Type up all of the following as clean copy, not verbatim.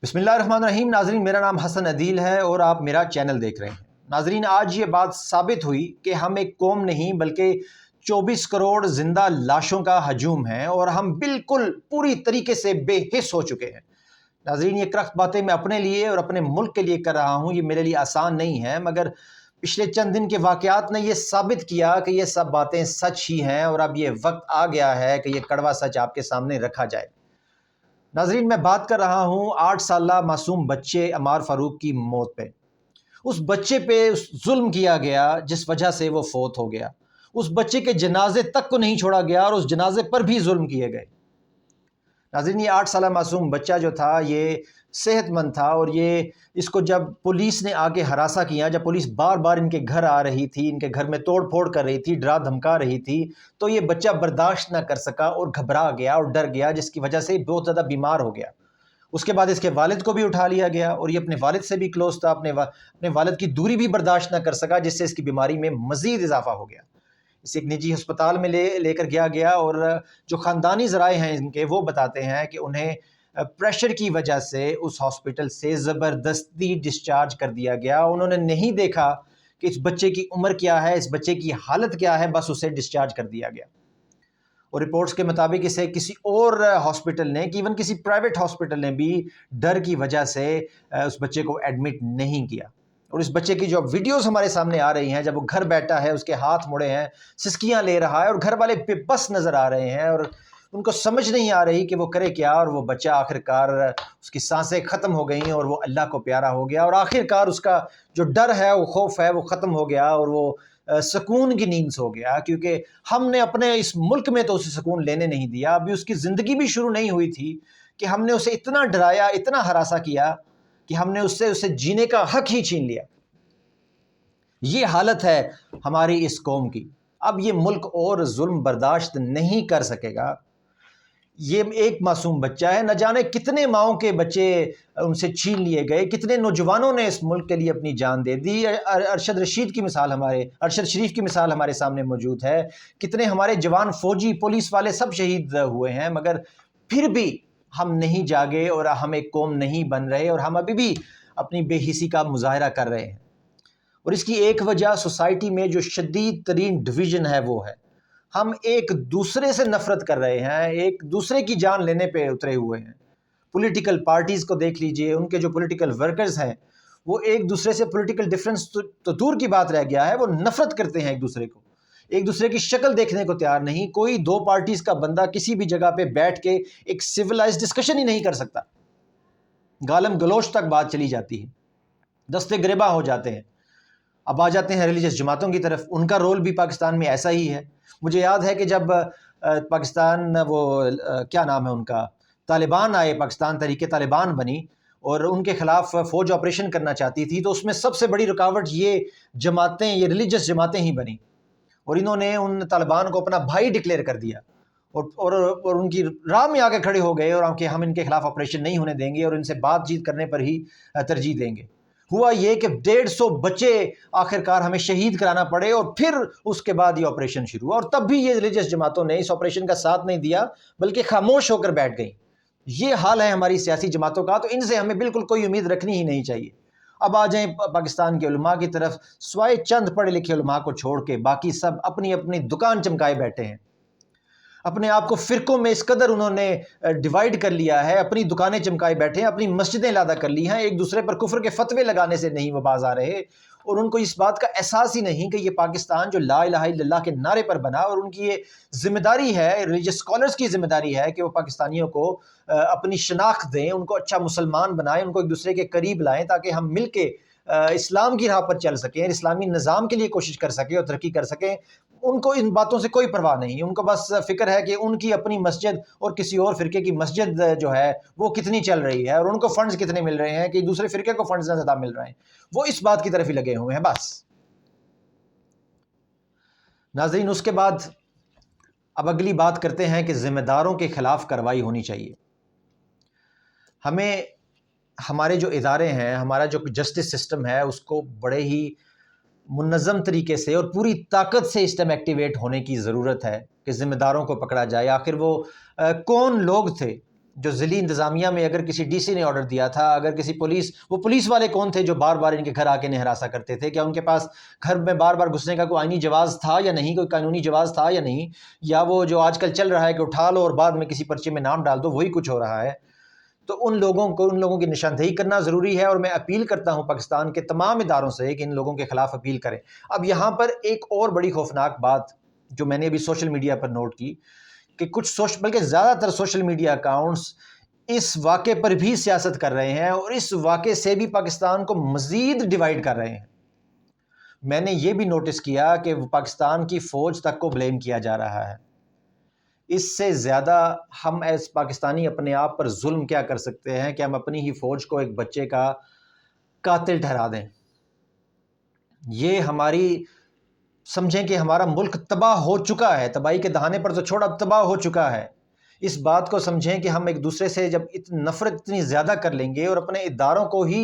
بسم اللہ الرحمن الرحیم۔ ناظرین، میرا نام حسن عدیل ہے اور آپ میرا چینل دیکھ رہے ہیں۔ ناظرین، آج یہ بات ثابت ہوئی کہ ہم ایک قوم نہیں بلکہ 24 کروڑ زندہ لاشوں کا ہجوم ہیں اور ہم بالکل پوری طریقے سے بے حس ہو چکے ہیں۔ ناظرین، یہ کرخت باتیں میں اپنے لیے اور اپنے ملک کے لیے کر رہا ہوں، یہ میرے لیے آسان نہیں ہے، مگر پچھلے چند دن کے واقعات نے یہ ثابت کیا کہ یہ سب باتیں سچ ہی ہیں اور اب یہ وقت آ گیا ہے کہ یہ کڑوا سچ آپ کے سامنے رکھا جائے۔ ناظرین، میں بات کر رہا ہوں 8 سالہ معصوم بچے عمار فاروق کی موت پہ۔ اس بچے پہ ظلم کیا گیا جس وجہ سے وہ فوت ہو گیا۔ اس بچے کے جنازے تک کو نہیں چھوڑا گیا اور اس جنازے پر بھی ظلم کیے گئے۔ ناظرین، یہ 8 سالہ معصوم بچہ جو تھا یہ صحت مند تھا اور اس کو جب پولیس نے آ کے ہراساں کیا، جب پولیس بار بار ان کے گھر آ رہی تھی، ان کے گھر میں توڑ پھوڑ کر رہی تھی، ڈرا دھمکا رہی تھی، تو یہ بچہ برداشت نہ کر سکا اور گھبرا گیا اور ڈر گیا، جس کی وجہ سے بہت زیادہ بیمار ہو گیا۔ اس کے بعد اس کے والد کو بھی اٹھا لیا گیا اور یہ اپنے والد سے بھی کلوز تھا، اپنے والد کی دوری بھی برداشت نہ کر سکا، جس سے اس کی بیماری میں مزید اضافہ ہو گیا۔ اسے ایک نجی ہسپتال میں لے کر گیا اور جو خاندانی ذرائع ہیں ان کے، وہ بتاتے ہیں کہ انہیں پریشر کی وجہ سے اس ہاسپٹل سے زبردستی ڈسچارج کر دیا گیا۔ انہوں نے نہیں دیکھا کہ اس بچے کی عمر کیا ہے، اس بچے کی حالت کیا ہے، بس اسے ڈسچارج کر دیا گیا۔ اور رپورٹس کے مطابق اسے کسی اور ہاسپٹل نے، ایون کسی پرائیویٹ ہاسپٹل نے بھی ڈر کی وجہ سے اس بچے کو ایڈمٹ نہیں کیا۔ اور اس بچے کی جو ویڈیوز ہمارے سامنے آ رہی ہیں، جب وہ گھر بیٹھا ہے، اس کے ہاتھ مڑے ہیں، سسکیاں لے رہا ہے اور گھر والے بے بس نظر آ رہے ہیں اور ان کو سمجھ نہیں آ رہی کہ وہ کرے کیا، اور وہ بچہ آخرکار اس کی سانسیں ختم ہو گئیں اور وہ اللہ کو پیارا ہو گیا، اور آخرکار اس کا جو ڈر ہے، وہ خوف ہے، وہ ختم ہو گیا اور وہ سکون کی نیند سو گیا، کیونکہ ہم نے اپنے اس ملک میں تو اسے سکون لینے نہیں دیا۔ ابھی اس کی زندگی بھی شروع نہیں ہوئی تھی کہ ہم نے اسے اتنا ڈرایا، اتنا ہراساں کیا کہ ہم نے اسے جینے کا حق ہی چھین لیا۔ یہ حالت ہے ہماری اس قوم کی۔ اب یہ ملک اور ظلم برداشت نہیں کر سکے گا۔ یہ ایک معصوم بچہ ہے، نہ جانے کتنے ماؤں کے بچے ان سے چھین لیے گئے، کتنے نوجوانوں نے اس ملک کے لیے اپنی جان دے دی۔ ارشد شریف کی مثال ہمارے سامنے موجود ہے۔ کتنے ہمارے جوان، فوجی، پولیس والے سب شہید ہوئے ہیں، مگر پھر بھی ہم نہیں جاگے اور ہم ایک قوم نہیں بن رہے اور ہم ابھی بھی اپنی بے حسی کا مظاہرہ کر رہے ہیں۔ اور اس کی ایک وجہ سوسائٹی میں جو شدید ترین ڈویژن ہے وہ ہے۔ ہم ایک دوسرے سے نفرت کر رہے ہیں، ایک دوسرے کی جان لینے پہ اترے ہوئے ہیں۔ پولیٹیکل پارٹیز کو دیکھ لیجئے، ان کے جو پولیٹیکل ورکرز ہیں، وہ ایک دوسرے سے پولیٹیکل ڈیفرنس تو دور کی بات رہ گیا ہے، وہ نفرت کرتے ہیں ایک دوسرے کی شکل دیکھنے کو تیار نہیں۔ کوئی دو پارٹیز کا بندہ کسی بھی جگہ پہ بیٹھ کے ایک سیولائز ڈسکشن ہی نہیں کر سکتا۔ گالم گلوچ تک بات چلی جاتی ہے، دستے گریباں ہو جاتے ہیں۔ اب آ جاتے ہیں ریلیجس جماعتوں کی طرف، ان کا رول بھی پاکستان میں ایسا ہی ہے۔ مجھے یاد ہے کہ جب پاکستان کیا نام ہے ان کا، طالبان آئے، پاکستان تحریک طالبان بنی اور ان کے خلاف فوج آپریشن کرنا چاہتی تھی، تو اس میں سب سے بڑی رکاوٹ یہ ریلیجس جماعتیں ہی بنی، اور انہوں نے ان طالبان کو اپنا بھائی ڈکلیئر کر دیا اور ان کی راہ میں آ کے کھڑے ہو گئے اور کہ ہم ان کے خلاف آپریشن نہیں ہونے دیں گے اور ان سے بات چیت کرنے پر ہی ترجیح دیں گے۔ ہوا یہ کہ 150 بچے آخرکار ہمیں شہید کرانا پڑے اور پھر اس کے بعد یہ آپریشن شروع ہوا، اور تب بھی یہ ریلیجس جماعتوں نے اس آپریشن کا ساتھ نہیں دیا بلکہ خاموش ہو کر بیٹھ گئیں۔ یہ حال ہے ہماری سیاسی جماعتوں کا، تو ان سے ہمیں بالکل کوئی امید رکھنی ہی نہیں چاہیے۔ اب آ جائیں پاکستان کے علماء کی طرف، سوائے چند پڑھے لکھے علماء کو چھوڑ کے باقی سب اپنی اپنی دکان چمکائے بیٹھے ہیں۔ اپنے آپ کو فرقوں میں اس قدر انہوں نے ڈیوائیڈ کر لیا ہے، اپنی دکانیں چمکائے بیٹھے ہیں، اپنی مسجدیں لادہ کر لی ہیں، ایک دوسرے پر کفر کے فتوے لگانے سے نہیں وہ باز آ رہے، اور ان کو اس بات کا احساس ہی نہیں کہ یہ پاکستان جو لا الہ الا اللہ کے نعرے پر بنا، اور ان کی یہ ذمہ داری ہے، ریلیجس اسکالرس کی ذمہ داری ہے کہ وہ پاکستانیوں کو اپنی شناخت دیں، ان کو اچھا مسلمان بنائیں، ان کو ایک دوسرے کے قریب لائیں، تاکہ ہم مل کے اسلام کی راہ پر چل سکیں، اسلامی نظام کے لیے کوشش کر سکیں اور ترقی کر سکیں۔ ان کو ان باتوں سے کوئی پرواہ نہیں، ان کو بس فکر ہے کہ ان کی اپنی مسجد اور کسی اور فرقے کی مسجد جو ہے وہ کتنی چل رہی ہے اور ان کو فنڈز کتنے مل رہے ہیں، کہ دوسرے فرقے کو فنڈز زیادہ مل رہے ہیں، وہ اس بات کی طرف ہی لگے ہوئے ہیں بس۔ ناظرین، اس کے بعد اب اگلی بات کرتے ہیں کہ ذمہ داروں کے خلاف کارروائی ہونی چاہیے۔ ہمیں ہمارے جو ادارے ہیں، ہمارا جو جسٹس سسٹم ہے، اس کو بڑے ہی منظم طریقے سے اور پوری طاقت سے اس ٹائم ایکٹیویٹ ہونے کی ضرورت ہے کہ ذمہ داروں کو پکڑا جائے۔ آخر وہ کون لوگ تھے جو ضلعی انتظامیہ میں اگر کسی ڈی سی نے آرڈر دیا تھا، اگر کسی وہ پولیس والے کون تھے جو بار بار ان کے گھر آ کے انہیں ہراساں کرتے تھے؟ کیا ان کے پاس گھر میں بار بار گھسنے کا کوئی آئینی جواز تھا یا نہیں، کوئی قانونی جواز تھا یا نہیں؟ یا وہ جو آج کل چل رہا ہے کہ اٹھا لو اور بعد میں کسی پرچے میں نام ڈال دو، وہی کچھ ہو رہا ہے؟ تو ان لوگوں کی نشاندہی کرنا ضروری ہے، اور میں اپیل کرتا ہوں پاکستان کے تمام اداروں سے کہ ان لوگوں کے خلاف اپیل کریں۔ اب یہاں پر ایک اور بڑی خوفناک بات جو میں نے ابھی سوشل میڈیا پر نوٹ کی کہ بلکہ زیادہ تر سوشل میڈیا اکاؤنٹس اس واقعے پر بھی سیاست کر رہے ہیں اور اس واقعے سے بھی پاکستان کو مزید ڈیوائیڈ کر رہے ہیں۔ میں نے یہ بھی نوٹس کیا کہ پاکستان کی فوج تک کو بلیم کیا جا رہا ہے۔ اس سے زیادہ ہم ایز پاکستانی اپنے آپ پر ظلم کیا کر سکتے ہیں کہ ہم اپنی ہی فوج کو ایک بچے کا قاتل ٹھہرا دیں؟ یہ سمجھیں کہ ہمارا ملک تباہ ہو چکا ہے، تباہی کے دہانے پر تو چھوڑ، اب تباہ ہو چکا ہے۔ اس بات کو سمجھیں کہ ہم ایک دوسرے سے جب نفرت اتنی زیادہ کر لیں گے اور اپنے اداروں کو ہی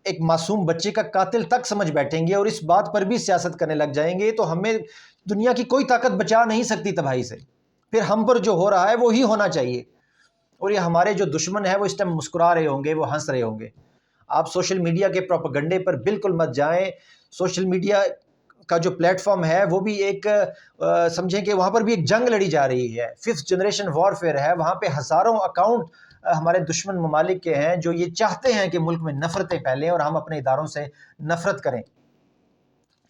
ایک معصوم بچے کا قاتل تک سمجھ بیٹھیں گے اور اس بات پر بھی سیاست کرنے لگ جائیں گے، تو ہمیں دنیا کی کوئی طاقت بچا نہیں سکتی تباہی سے۔ پھر ہم پر جو ہو رہا ہے وہی ہونا چاہیے، اور یہ ہمارے جو دشمن ہیں وہ اس ٹائم مسکرا رہے ہوں گے، وہ ہنس رہے ہوں گے۔ آپ سوشل میڈیا کے پروپیگنڈے پر بالکل مت جائیں۔ سوشل میڈیا کا جو پلیٹ فارم ہے وہ بھی ایک سمجھیں کہ وہاں پر بھی ایک جنگ لڑی جا رہی ہے، 5th جنریشن وارفیئر ہے۔ وہاں پہ ہزاروں اکاؤنٹ ہمارے دشمن ممالک کے ہیں جو یہ چاہتے ہیں کہ ملک میں نفرتیں پھیلیں اور ہم اپنے اداروں سے نفرت کریں۔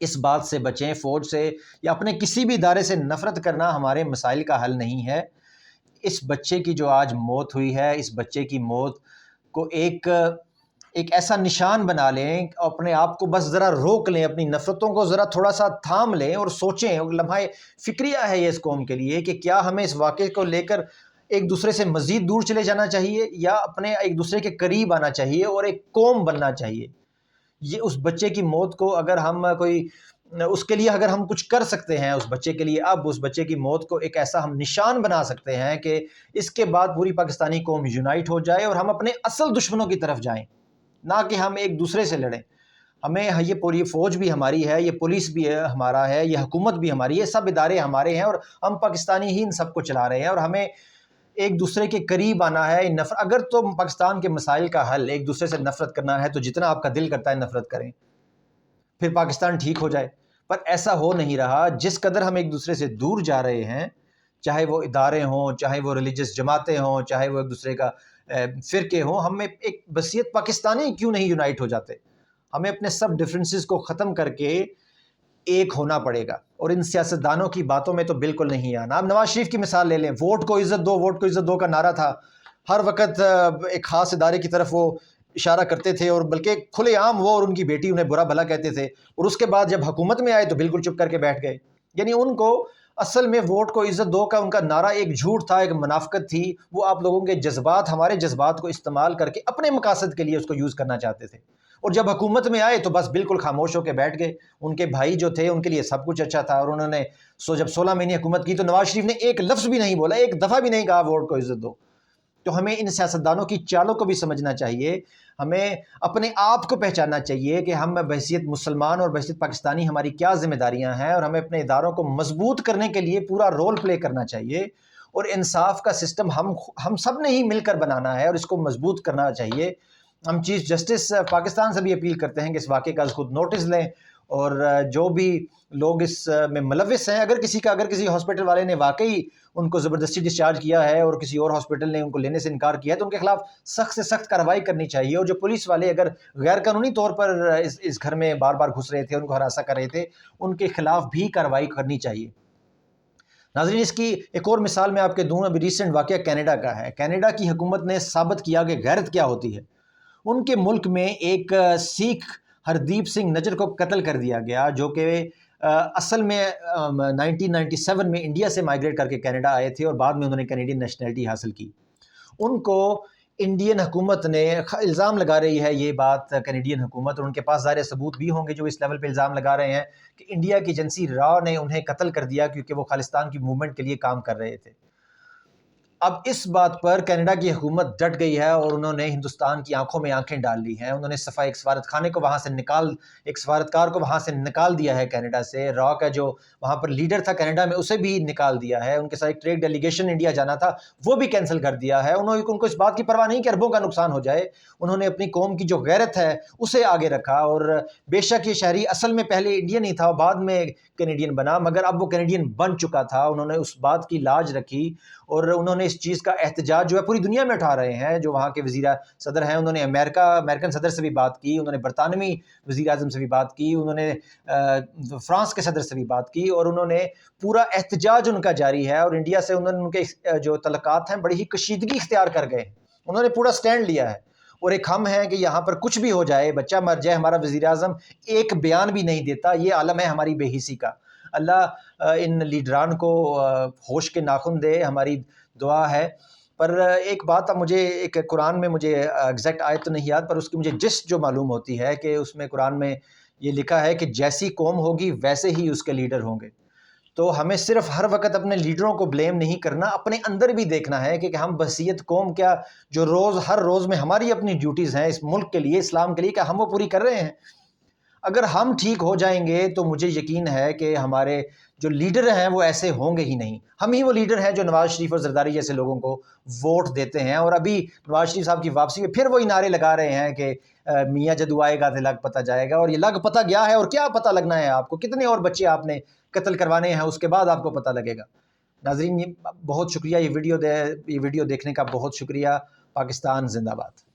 اس بات سے بچیں، فوج سے یا اپنے کسی بھی ادارے سے نفرت کرنا ہمارے مسائل کا حل نہیں ہے۔ اس بچے کی جو آج موت ہوئی ہے، اس بچے کی موت کو ایک ایسا نشان بنا لیں، اپنے آپ کو بس ذرا روک لیں، اپنی نفرتوں کو ذرا تھوڑا سا تھام لیں اور سوچیں، لمحہ فکریہ ہے یہ اس قوم کے لیے کہ کیا ہمیں اس واقعے کو لے کر ایک دوسرے سے مزید دور چلے جانا چاہیے یا اپنے ایک دوسرے کے قریب آنا چاہیے اور ایک قوم بننا چاہیے۔ یہ اس بچے کی موت کو اگر ہم اس کے لیے اگر ہم کچھ کر سکتے ہیں اس بچے کے لیے، اب اس بچے کی موت کو ایک ایسا ہم نشان بنا سکتے ہیں کہ اس کے بعد پوری پاکستانی قوم یونائٹ ہو جائے اور ہم اپنے اصل دشمنوں کی طرف جائیں، نہ کہ ہم ایک دوسرے سے لڑیں۔ ہمیں یہ پوری فوج بھی ہماری ہے، یہ پولیس بھی ہمارا ہے، یہ حکومت بھی ہماری ہے، سب ادارے ہمارے ہیں اور ہم پاکستانی ہی ان سب کو چلا رہے ہیں، اور ہمیں ایک دوسرے کے قریب آنا ہے۔ اگر تو پاکستان کے مسائل کا حل ایک دوسرے سے نفرت کرنا ہے تو جتنا آپ کا دل کرتا ہے نفرت کریں، پھر پاکستان ٹھیک ہو جائے۔ پر ایسا ہو نہیں رہا۔ جس قدر ہم ایک دوسرے سے دور جا رہے ہیں، چاہے وہ ادارے ہوں، چاہے وہ ریلیجس جماعتیں ہوں، چاہے وہ ایک دوسرے کا فرقے ہوں، ہم ایک بصیرت پاکستانی کیوں نہیں یونائٹ ہو جاتے؟ ہمیں اپنے سب ڈفرینسز کو ختم کر کے ایک ہونا پڑے گا، اور ان سیاستدانوں کی باتوں میں تو بالکل نہیں آنا۔ اب نواز شریف کی مثال لے لیں، ووٹ کو عزت دو، ووٹ کو عزت دو کا نعرہ تھا، ہر وقت ایک خاص ادارے کی طرف وہ اشارہ کرتے تھے، اور بلکہ کھلے عام وہ اور ان کی بیٹی انہیں برا بھلا کہتے تھے، اور اس کے بعد جب حکومت میں آئے تو بالکل چپ کر کے بیٹھ گئے۔ یعنی ان کو اصل میں ووٹ کو عزت دو کا ان کا نعرہ ایک جھوٹ تھا، ایک منافقت تھی۔ وہ آپ لوگوں کے جذبات، ہمارے جذبات کو استعمال کر کے اپنے مقاصد کے لیے اس کو یوز کرنا چاہتے تھے، اور جب حکومت میں آئے تو بس بالکل خاموش ہو کے بیٹھ گئے۔ ان کے بھائی جو تھے ان کے لیے سب کچھ اچھا تھا، اور انہوں نے جب 16 مہینے حکومت کی تو نواز شریف نے ایک لفظ بھی نہیں بولا، ایک دفعہ بھی نہیں کہا ووٹ کو عزت دو۔ تو ہمیں ان سیاستدانوں کی چالوں کو بھی سمجھنا چاہیے، ہمیں اپنے آپ کو پہچاننا چاہیے کہ ہم بحیثیت مسلمان اور بحیثیت پاکستانی ہماری کیا ذمہ داریاں ہیں، اور ہمیں اپنے اداروں کو مضبوط کرنے کے لیے پورا رول پلے کرنا چاہیے، اور انصاف کا سسٹم ہم سب نے ہی مل کر بنانا ہے اور اس کو مضبوط کرنا چاہیے۔ ہم چیف جسٹس پاکستان سے بھی اپیل کرتے ہیں کہ اس واقعے کا خود نوٹس لیں، اور جو بھی لوگ اس میں ملوث ہیں، اگر کسی ہاسپٹل والے نے واقعی ان کو زبردستی ڈسچارج کیا ہے اور کسی اور ہاسپٹل نے ان کو لینے سے انکار کیا ہے تو ان کے خلاف سخت سے سخت کارروائی کرنی چاہیے، اور جو پولیس والے اگر غیر قانونی طور پر اس گھر میں بار بار گھس رہے تھے، ان کو ہراساں کر رہے تھے، ان کے خلاف بھی کارروائی کرنی چاہیے۔ ناظرین، اس کی ایک اور مثال میں آپ کے دوں، ابھی ریسنٹ واقعہ کینیڈا کا ہے۔ کینیڈا کی حکومت نے ثابت کیا کہ غیرت کیا ہوتی ہے۔ ان کے ملک میں ایک سکھ ہردیپ سنگھ نجر کو قتل کر دیا گیا، جو کہ اصل میں 1997 میں انڈیا سے مائیگریٹ کر کے کینیڈا آئے تھے، اور بعد میں انہوں نے کینیڈین نیشنلٹی حاصل کی۔ ان کو انڈین حکومت نے الزام لگا رہی ہے، یہ بات کینیڈین حکومت، اور ان کے پاس ظاہر ثبوت بھی ہوں گے جو اس لیول پہ الزام لگا رہے ہیں کہ انڈیا کی ایجنسی را نے انہیں قتل کر دیا کیونکہ وہ خالصتان کی موومنٹ کے لیے کام کر رہے تھے۔ اب اس بات پر کینیڈا کی حکومت ڈٹ گئی ہے اور انہوں نے ہندوستان کی آنکھوں میں آنکھیں ڈال لی ہیں. انہوں نے ایک سفارت کو وہاں سے ایک سفارتکار کو وہاں سے نکال دیا ہے کینیڈا سے. را کا جو وہاں پر لیڈر تھا کینیڈا میں اسے بھی نکال دیا ہے. ان کے ساتھ ایک ٹریڈ ڈیلیگیشن انڈیا جانا تھا وہ بھی کینسل کر دیا ہے. ان کو اس بات کی پرواہ نہیں کہ اربوں کا نقصان ہو جائے. انہوں نے اپنی قوم کی جو غیرت ہے اسے آگے رکھا. اور بے شک یہ شہری اصل میں پہلے انڈین ہی تھا, بعد میں کینیڈین بنا, مگر اب وہ کینیڈین بن چکا تھا. انہوں نے اس بات کی لاج رکھی اور انہوں نے اس چیز کا احتجاج جو ہے پوری دنیا میں اٹھا رہے ہیں. جو وہاں کے وزیر صدر ہیں انہوں نے امریکن صدر سے بھی بات کی, انہوں نے برطانوی وزیر اعظم سے بھی بات کی, انہوں نے فرانس کے صدر سے بھی بات کی, اور انہوں نے پورا احتجاج ان کا جاری ہے. اور انڈیا سے انہوں نے ان کے جو تعلقات ہیں بڑی ہی کشیدگی اختیار کر گئے. انہوں نے پورا سٹینڈ لیا ہے. اور ایک ہم ہیں کہ یہاں پر کچھ بھی ہو جائے, بچہ مر جائے, ہمارا وزیر اعظم ایک بیان بھی نہیں دیتا. یہ عالم ہے ہماری بے حسی کا. اللہ ان لیڈران کو ہوش کے ناخن دے, ہماری دعا ہے. پر ایک بات اب مجھے ایک قرآن میں مجھے ایگزیکٹ آیت تو نہیں یاد, پر اس کی مجھے جو معلوم ہوتی ہے کہ اس میں قرآن میں یہ لکھا ہے کہ جیسی قوم ہوگی ویسے ہی اس کے لیڈر ہوں گے. تو ہمیں صرف ہر وقت اپنے لیڈروں کو بلیم نہیں کرنا, اپنے اندر بھی دیکھنا ہے کہ ہم بحیثیت قوم کیا جو ہر روز میں ہماری اپنی ڈیوٹیز ہیں اس ملک کے لیے, اسلام کے لیے, کیا ہم وہ پوری کر رہے ہیں. اگر ہم ٹھیک ہو جائیں گے تو مجھے یقین ہے کہ ہمارے جو لیڈر ہیں وہ ایسے ہوں گے ہی نہیں. ہم ہی وہ لیڈر ہیں جو نواز شریف اور زرداری جیسے لوگوں کو ووٹ دیتے ہیں. اور ابھی نواز شریف صاحب کی واپسی میں پھر وہی نعرے لگا رہے ہیں کہ میاں جدو آئے گا تو لگ پتہ جائے گا. اور یہ لگ پتہ گیا ہے, اور کیا پتہ لگنا ہے آپ کو, کتنے اور بچے آپ نے قتل کروانے ہیں, اس کے بعد آپ کو پتہ لگے گا. ناظرین بہت شکریہ, یہ ویڈیو دیکھنے کا بہت شکریہ. پاکستان زندہ باد.